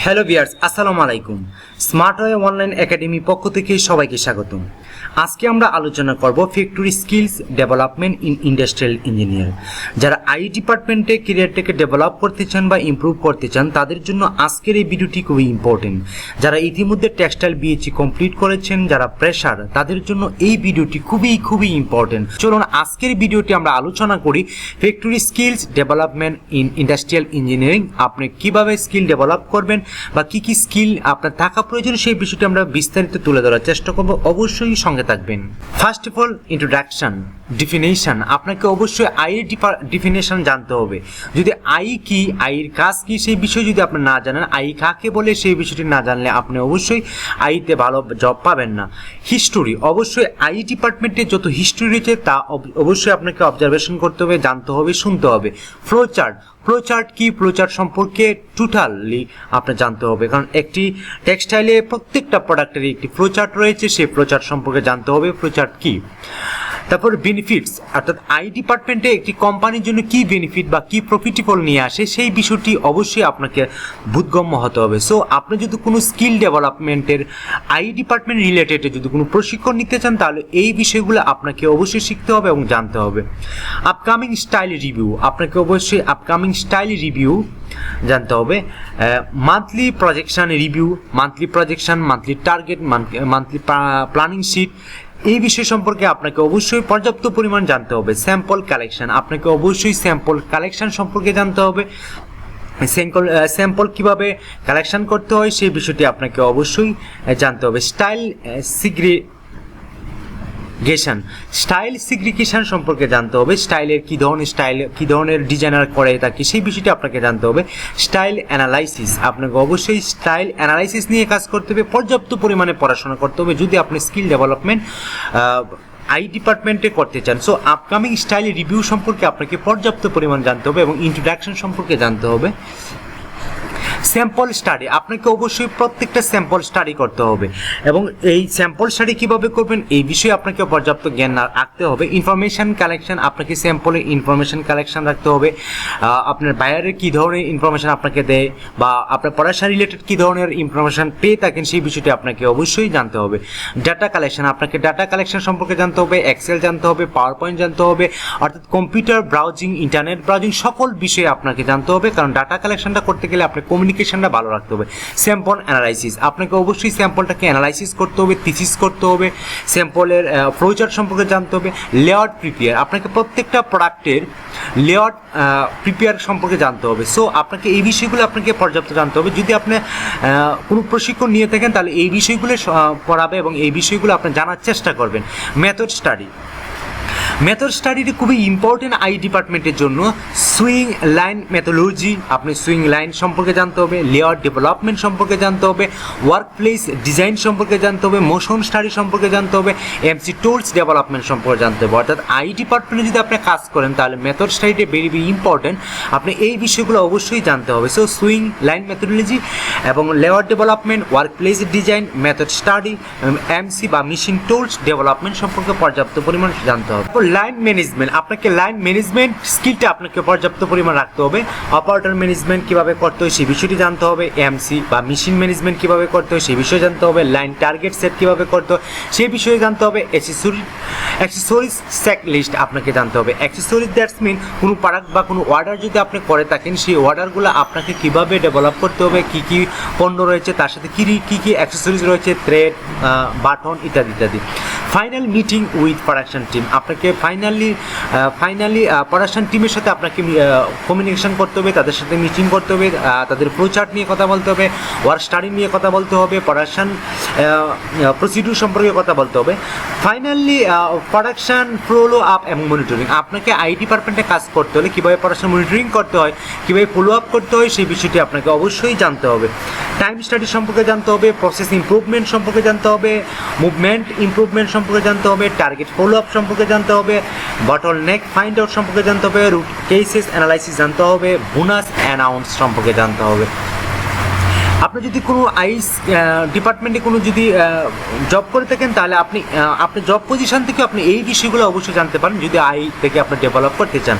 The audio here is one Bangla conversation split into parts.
হ্যালো ভিউয়ার্স, আসসালামু আলাইকুম। স্মার্ট ওয়ে অনলাইন একাডেমি পক্ষ থেকে সবাইকে স্বাগতম। আজকে আমরা আলোচনা করব factory skills development in industrial engineer. যারা আই ডিপার্টমেন্টে ক্যারিয়ারটাকে ডেভেলপ করতে চান বা ইমপ্রুভ করতে চান তাদের জন্য আজকের এই ভিডিওটি খুবই ইম্পর্টেন্ট। যারা ইতিমধ্যে টেক্সটাইল বিএসসি কমপ্লিট করেছেন, যারা প্রেশার, তাদের জন্য এই ভিডিওটি খুবই ইম্পর্টেন্ট। চলুন আজকের ভিডিওটি আমরা আলোচনা করি factory skills development in industrial engineering. আপনি কিভাবে স্কিল ডেভেলপ করবেন বা কি কি স্কিল আপনার থাকা প্রয়োজন সেই বিষয়টি আমরা বিস্তারিত তুলে ধরার চেষ্টা করব। অবশ্যই সঙ্গে থাকবেন। First of all, introduction, definition. আপনাকে অবশ্যই আইয়ের ডিফিনেশন জানতে হবে। যদি আই কি, আইয়ের কাজ কি সেই বিষয়ে যদি আপনি না জানেন, আই কাকে বলে সেই বিষয়টি না জানলে আপনি অবশ্যই আইতে ভালো জব পাবেন না। হিস্টোরি, অবশ্যই আই ডিপার্টমেন্টে যত হিস্ট্রি রয়েছে তা অবশ্যই আপনাকে অবজারভেশন করতে হবে, জানতে হবে, শুনতে হবে। ফ্লোচার্ট, ফ্লোচার্ট কি, ফ্লোচার্ট সম্পর্কে টোটালি আপনার জানতে হবে, কারণ একটি টেক্সটাইলে প্রত্যেকটা প্রোডাক্টেরই একটি ফ্লোচার্ট রয়েছে, সেই ফ্লোচার্ট সম্পর্কে জানতে হবে ফ্লোচার্ট কি। তারপর বেনিফিটস, অর্থাৎ আই ডিপার্টমেন্টে একটি কোম্পানির জন্য কি বেনিফিট বা কি প্রফিটেবল নিয়ে আসে সেই বিষয়টি অবশ্যই আপনাকে বোধগম্য হতে হবে। সো আপনি যদি কোনো স্কিল ডেভেলপমেন্টের আই ডিপার্টমেন্ট রিলেটেড যদি কোনো প্রশিক্ষণ নিতে চান তাহলে এই বিষয়গুলো আপনাকে অবশ্যই শিখতে হবে এবং জানতে হবে। আপকামিং স্টাইল রিভিউ, আপনাকে অবশ্যই আপকামিং স্টাইল রিভিউ জানতে হবে। Monthly projection review, monthly projection, monthly target, monthly planning sheet, এই বিষয় সম্পর্কে আপনাকে অবশ্যই পর্যাপ্ত পরিমাণ জানতে হবে। স্যাম্পল কালেকশন, আপনাকে অবশ্যই স্যাম্পল কালেকশন সম্পর্কে জানতে হবে। স্যাম্পল কিভাবে কালেকশন করতে হয় সেই বিষয়টি আপনাকে অবশ্যই জানতে হবে। স্টাইল সিগ্রিগেশন সম্পর্কে জানতে হবে। স্টাইলের কি ধরনের ডিজাইনার করে থাকি সেই বিষয়টি আপনাকে জানতে হবে। স্টাইল অ্যানালাইসিস, আপনাকে অবশ্যই স্টাইল অ্যানালাইসিস নিয়ে কাজ করতে হবে, পর্যাপ্ত পরিমাণে পড়াশোনা করতে হবে যদি আপনি স্কিল ডেভেলপমেন্ট আই ডিপার্টমেন্টে করতে চান। সো আপকামিং স্টাইল রিভিউ সম্পর্কে আপনাকে পর্যাপ্ত পরিমাণ জানতে হবে এবং ইন্ট্রোডাকশন সম্পর্কে জানতে হবে। স্যাম্পল স্টাডি, আপনাকে অবশ্যই প্রত্যেকটা স্যাম্পল স্টাডি করতে হবে এবং এই স্যাম্পল স্টাডি কীভাবে করবেন এই বিষয়ে আপনাকে পর্যাপ্ত জ্ঞান রাখতে হবে। ইনফরমেশন কালেকশন, আপনাকে স্যাম্পলের ইনফরমেশন কালেকশন রাখতে হবে। আপনার বায়ারের কী ধরনের ইনফরমেশন আপনাকে দেয় বা আপনার পড়াশোনা রিলেটেড কী ধরনের ইনফরমেশন পেয়ে থাকেন সেই বিষয়টি আপনাকে অবশ্যই জানতে হবে। ডাটা কালেকশন, আপনাকে ডাটা কালেকশন সম্পর্কে জানতে হবে, এক্সেল জানতে হবে, পাওয়ার পয়েন্ট জানতে হবে, অর্থাৎ কম্পিউটার ব্রাউজিং, ইন্টারনেট ব্রাউজিং সকল বিষয়ে আপনাকে জানতে হবে, কারণ ডাটা কালেকশনটা করতে গেলে আপনার কমিউনিকেশনটা ভালো রাখতে হবে। স্যাম্পল অ্যানালাইসিস, আপনাকে অবশ্যই স্যাম্পলটাকে অ্যানালাইসিস করতে হবে, থিসিস করতে হবে, স্যাম্পলের ফ্লোচার্ট সম্পর্কে জানতে হবে। লেআউট প্রিপেয়ার, আপনাকে প্রত্যেকটা প্রোডাক্টের লেআউট প্রিপেয়ার সম্পর্কে জানতে হবে। সো আপনাকে এই বিষয়গুলো আপনাকে পর্যাপ্ত জানতে হবে। যদি আপনি কোনো প্রশিক্ষণ নিয়ে থাকেন তাহলে এই বিষয়গুলো পড়াবে এবং এই বিষয়গুলো আপনি জানার চেষ্টা করবেন। মেথড স্টাডিটি খুবই ইম্পর্টেন্ট আই ডিপার্টমেন্টের জন্য। সুইং লাইন মেথোলজি, আপনি সুইং লাইন সম্পর্কে জানতে হবে, লেআউট ডেভেলপমেন্ট সম্পর্কে জানতে হবে, ওয়ার্ক প্লেস ডিজাইন সম্পর্কে জানতে হবে, মোশন স্টাডি সম্পর্কে জানতে হবে, এমসি টুলস ডেভেলপমেন্ট সম্পর্কে জানতে হবে। অর্থাৎ আই ডিপার্টমেন্টে যদি আপনি কাজ করেন তাহলে মেথড স্টাডিটি ভেরি ইম্পর্টেন্ট, আপনি এই বিষয়গুলো অবশ্যই জানতে হবে। সো সুইং লাইন মেথোলজি এবং layout development, work place design, method study, MC বা মেশিন টুলস ডেভেলপমেন্ট সম্পর্কে পর্যাপ্ত পরিমাণ জানতে হবে। লাইন ম্যানেজমেন্ট, আপনাকে লাইন ম্যানেজমেন্ট স্কিলটা আপনাকে পর্যাপ্ত পরিমাণ রাখতে হবে। অপারেটর ম্যানেজমেন্ট কীভাবে করতে হয় সেই বিষয়টি জানতে হবে। এমসি বা মেশিন ম্যানেজমেন্ট কীভাবে করতে হয় সেই বিষয়ে জানতে হবে। লাইন টার্গেট সেট কীভাবে করতে হয় সেই বিষয়ে জানতে হবে। অ্যাক্সেসরিজ চেক লিস্ট আপনাকে জানতে হবে। অ্যাক্সেসরিজ দ্যাটস মিন কোনো প্রোডাক্ট বা কোনো অর্ডার যদি আপনি করে থাকেন সেই অর্ডারগুলো আপনাকে কীভাবে ডেভেলপ করতে হবে, কী কী পণ্য রয়েছে, তার সাথে কী অ্যাক্সেসরিজ রয়েছে, থ্রেড, বাটন ইত্যাদি। Final meeting with production team, আপনাকে ফাইনালি প্রোডাকশন টিমের সাথে আপনাকে কমিউনিকেশন করতে হবে, তাদের সাথে মিটিং করতে হবে, তাদের ফ্লোচার্ট নিয়ে কথা বলতে হবে, ওয়ার্ক স্টাডি নিয়ে কথা বলতে হবে, প্রোডাকশন প্রসিডিউর সম্পর্কে কথা বলতে হবে। ফাইনালি প্রোডাকশন ফলো আপ এবং মনিটরিং, আপনাকে আই ডিপার্টমেন্টে কাজ করতে হলে কীভাবে প্রোডাকশন মনিটরিং করতে হয়, কীভাবে ফলো আপ করতে হয় সেই বিষয়টি আপনাকে অবশ্যই জানতে হবে। টাইম স্টাডি সম্পর্কে জানতে হবে, প্রসেস ইমপ্রুভমেন্ট সম্পর্কে জানতে হবে, মুভমেন্ট ইমপ্রুভমেন্ট সম্পর্কে জানতে হবে, টার্গেট ফলো আপ সম্পর্কে জানতে হবে, বটল নেক ফাইন্ড আউট সম্পর্কে জানতে হবে, রুট কেসেস অ্যানালাইসিস জানতে হবে, বোনাস অ্যানাউন্স সম্পর্কে জানতে হবে। আপনি যদি কোনো আইস ডিপার্টমেন্টে কোনো যদি জব করে থাকেন তাহলে আপনি জব পজিশন থেকে আপনি এই বিষয়গুলো অবশ্যই জানতে পারেন যদি আই থেকে আপনি ডেভেলপ করতে চান।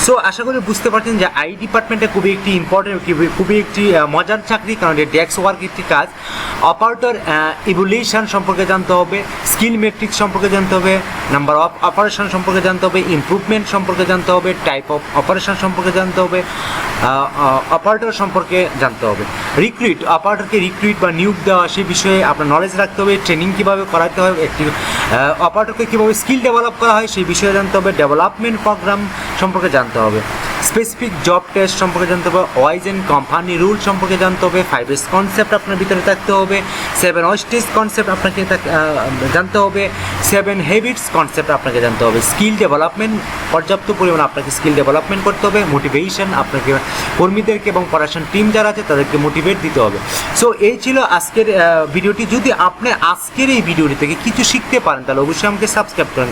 সো আশা করি বুঝতে পারছেন যে আই ডিপার্টমেন্টে খুবই একটি ইম্পর্টেন্ট, খুবই একটি মজার চাকরি, কারণ এটা ডেস্ক ওয়ার্ক একটি কাজ। অপারেটর ইভ্যালুয়েশন সম্পর্কে জানতে হবে, স্কিল মেট্রিক্স সম্পর্কে জানতে হবে, নাম্বার অফ অপারেশন সম্পর্কে জানতে হবে, ইমপ্রুভমেন্ট সম্পর্কে জানতে হবে, টাইপ অফ অপারেশন সম্পর্কে জানতে হবে, অপারেটর সম্পর্কে জানতে হবে। রিক্রুইট, অপারেটরকে রিক্রুইট বা নিয়োগ দেওয়া সেই বিষয়ে আপনার নলেজ রাখতে হবে। ট্রেনিং কীভাবে করাতে হয়, একটি অপারেটরকে কীভাবে স্কিল ডেভেলপ করা হয় সেই বিষয়ে জানতে হবে। ডেভেলপমেন্ট প্রোগ্রাম সম্পর্কে জানতে হবে। স্পেসিফিক জব টেস্ট সম্পর্কে জানতে হবে। ওয়াইজ এন্ড কোম্পানি রুল সম্পর্কে জানতে হবে। 5S কনসেপ্ট আপনার ভিতরে থাকতে হবে। 7 ওয়েস্টেজ কনসেপ্ট আপনাকে জানতে হবে। 7 হ্যাবিটস কনসেপ্ট আপনাকে জানতে হবে। স্কিল ডেভেলপমেন্ট, পর্যাপ্ত পরিমাণে আপনাকে স্কিল ডেভেলপমেন্ট করতে হবে। মোটিভেশন, আপনাকে কর্মীদেরকে এবং পড়াশোনার টিম যারা আছে তাদেরকে মোটিভেট দিতে হবে। সো এই ছিল আজকের ভিডিওটি। যদি আপনি আজকের এই ভিডিওটি থেকে কিছু শিখতে পারেন তাহলে অবশ্যই আমাকে সাবস্ক্রাইব করেন।